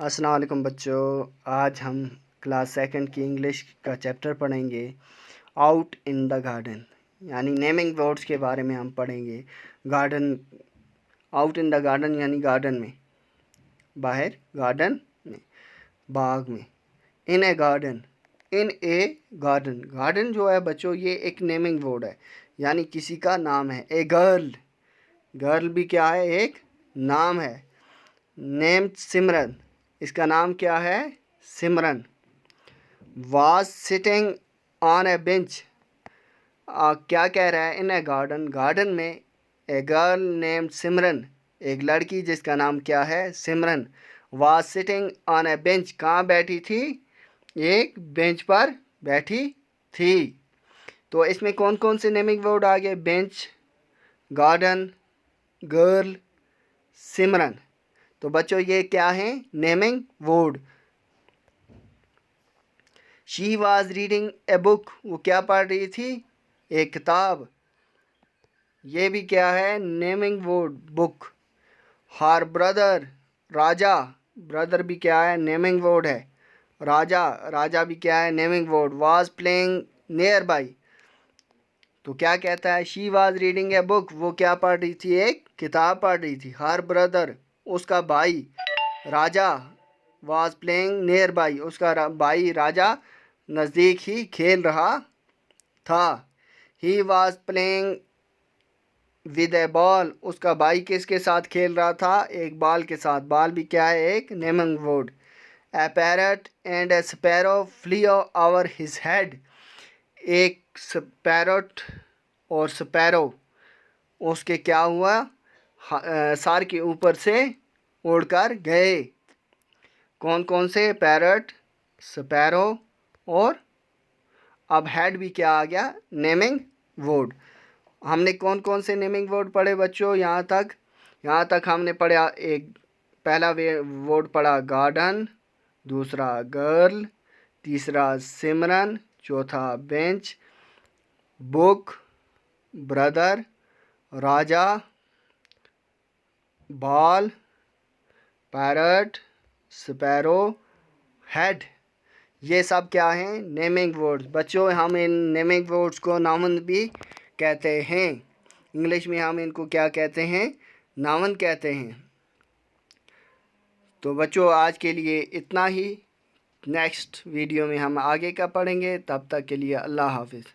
अस्सलाम वालेकुम बच्चों। आज हम क्लास सेकंड की इंग्लिश का चैप्टर पढ़ेंगे आउट इन द गार्डन, यानी नेमिंग वर्ड्स के बारे में हम पढ़ेंगे। Garden, out in the garden यानी गार्डन में, बाहर गार्डन में, बाग में। इन ए गार्डन, इन ए गार्डन, गार्डन जो है बच्चों ये एक नेमिंग वर्ड है, यानी किसी का नाम है। ए गर्ल, गर्ल भी क्या है, एक नाम है। नेम्ड सिमरन, इसका नाम क्या है, Simran. Was sitting on a bench, क्या कह रहा है, इन ए गार्डन, गार्डन में। ए गर्ल नेम्ड सिमरन, एक लड़की जिसका नाम क्या है, Simran. Was sitting on a bench, कहाँ बैठी थी, एक बेंच पर बैठी थी। तो इसमें कौन कौन से नेमिंग वर्ड आ गए, बेंच, गार्डन, गर्ल, सिमरन। तो बच्चों ये क्या है, naming word. She was reading a book, वो क्या पढ़ रही थी, एक किताब। ये भी क्या है, naming word, book. Her brother, Raja, brother भी क्या है, नेमिंग वर्ड है। राजा, राजा भी क्या है, naming word. Was playing near by, तो क्या कहता है, she was reading a book, वो क्या पढ़ रही थी, एक किताब पढ़ रही थी। हर ब्रदर, उसका भाई राजा, वॉज प्लेइंग नियर बाई, उसका भाई राजा नज़दीक ही खेल रहा था। He was playing with A ball, उसका भाई किसके साथ खेल रहा था, एक बॉल के साथ। बॉल भी क्या है, एक naming word. A parrot and a sparrow flew over his head, एक पैरट और स्पैरो उसके क्या हुआ, सर के ऊपर से उड़कर गए। कौन कौन से, पैरट, स्पैरो और अब हेड भी क्या आ गया, नेमिंग वर्ड। हमने कौन कौन से नेमिंग वर्ड पढ़े बच्चों, यहाँ तक हमने पढ़ा, एक पहला वर्ड पढ़ा गार्डन, दूसरा गर्ल, तीसरा सिमरन, चौथा बेंच, बुक, ब्रदर, राजा, बॉल, पैरट, स्पैरो, हेड। ये सब क्या हैं, नेमिंग वर्ड्स। बच्चों हम इन नेमिंग वर्ड्स को नाउन भी कहते हैं। इंग्लिश में हम इनको क्या कहते हैं, नाउन कहते हैं। तो बच्चों आज के लिए इतना ही। नेक्स्ट वीडियो में हम आगे का पढ़ेंगे। तब तक के लिए अल्लाह हाफिज़।